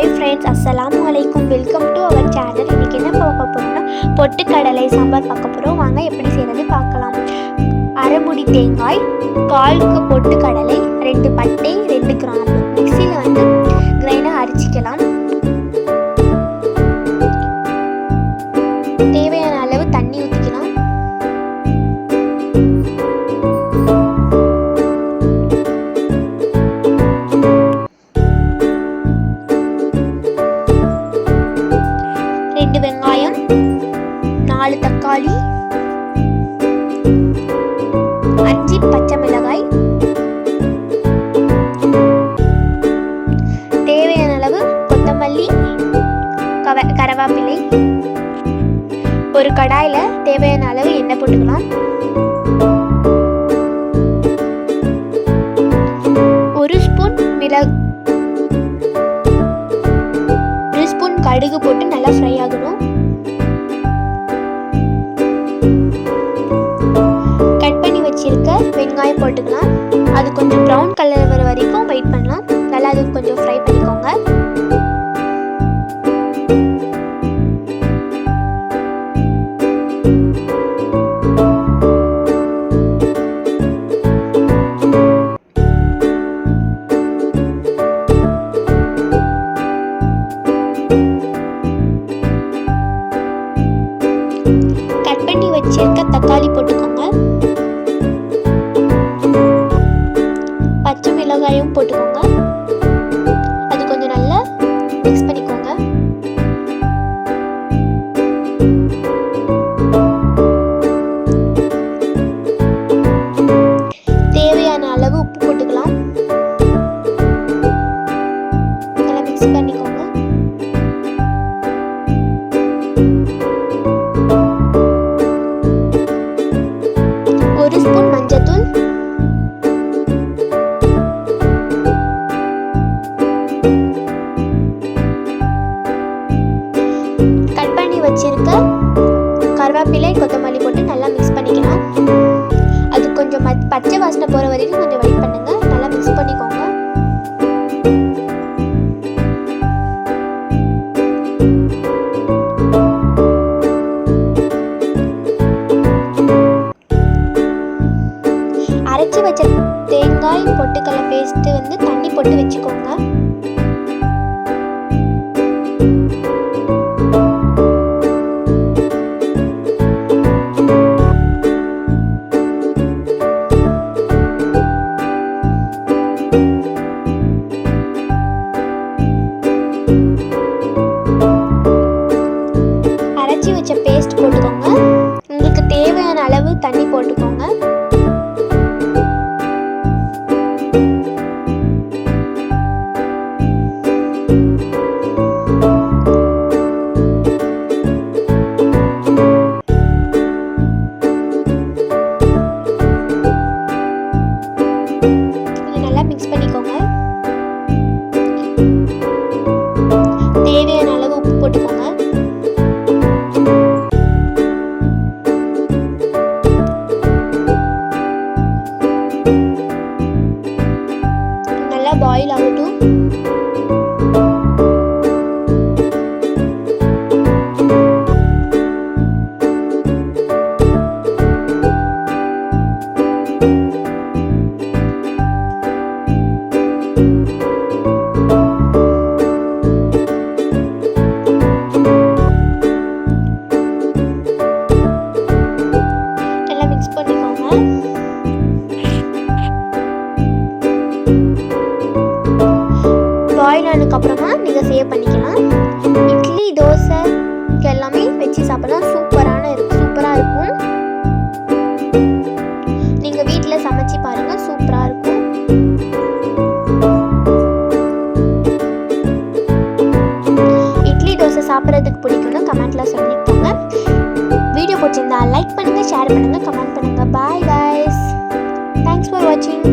Hi friends, அஸ்ஸலாமு அலைக்கும். Welcome to our channel. இன்றைக்கி என்ன பார்க்க போகிறோம்னா பொட்டுக்கடலை சாம்பார் பார்க்க போகிறோம். வாங்க எப்படி செய்கிறது பார்க்கலாம். அரைமுடி தேங்காய், 1/4 பொட்டுக்கடலை, 2 பட்டை, 2 கிராம்பு மிக்சியில் கிரைண்டாக அரைச்சிக்கலாம். தேவையான அளவு தண்ணி ஊற்றிக்கலாம். வெங்காயம், 4 தக்காளி, 5 பச்சை மிளகாய், தேவையான அளவு கொத்தமல்லி, கருவேப்பிலை. ஒரு கடாயில் தேவையான அளவு எண்ணெய் போட்டுக்கலாம். 1 ஸ்பூன் கடுகு போட்டு நல்லா ஃப்ரை ஆகணும். கட் பண்ணி வச்சிருக்க வெங்காயம் போட்டுக்கலாம். அது கொஞ்சம் ப்ரௌன் கலர் வர வரைக்கும் வெயிட் பண்ணலாம். நல்லா அது கொஞ்சம் ஃப்ரை பண்ணிக்கோங்க. கட் பண்ணி வச்சிருக்க தக்காளி போட்டுக்கோங்க. பச்சை மிளகாயும் போட்டுக்கோங்க. அது கொஞ்சம் நல்லா மிக்ஸ் பண்ணிக்கோங்க. தேவையான அளவு உப்பு போட்டுக்கலாம். நல்லா மிக்ஸ் பண்ணிக்கோங்க. 1 ஸ்பூன் மஞ்சத்தூள், கட் பண்ணி வச்சிருக்க கருவேப்பிலை, கொத்தமல்லி போட்டு நல்லா மிக்ஸ் பண்ணிக்கலாம். அது கொஞ்சம் பச்சை வாசனை போகிற வரைக்கும் கொஞ்சம் வெயிட் பண்ணுங்க. நல்லா மிக்ஸ் பண்ணிக்கோங்க. அரைச்சி வச்ச தேங்காய் பொட்டுக்கடலை பேஸ்ட்டு தண்ணி போட்டு வச்சுக்கோங்க. அரைச்சி வச்ச பேஸ்ட் போட்டுக்கோங்க. உங்களுக்கு தேவையான அளவு தண்ணி போட்டுக்கோங்க. நல்லா மிக்ஸ் பண்ணிக்கோங்க. தேவையான அளவு உப்பு போட்டுக்கோங்க. நல்லா பாயில் ஆகட்டும். பாயில் ஆனதுக்கப்புறமா நீங்கள் சேவ் பண்ணிக்கலாம். இட்லி, தோசை எல்லாமே வச்சு சாப்பிடலாம். சூப்பராக இருக்கும். நீங்கள் வீட்டில் சமைச்சு பாருங்கள், சூப்பராக இருக்கும். இட்லி, தோசை சாப்பிட்றதுக்கு பிடிக்கும்னு கமெண்ட்டில் சொல்லிக்கோங்க. வீடியோ பிடிச்சிருந்தா லைக் பண்ணுங்கள், ஷேர் பண்ணுங்கள், கமெண்ட் பண்ணுங்கள். Bye guys. தேங்க்ஸ் ஃபார் வாட்சிங்.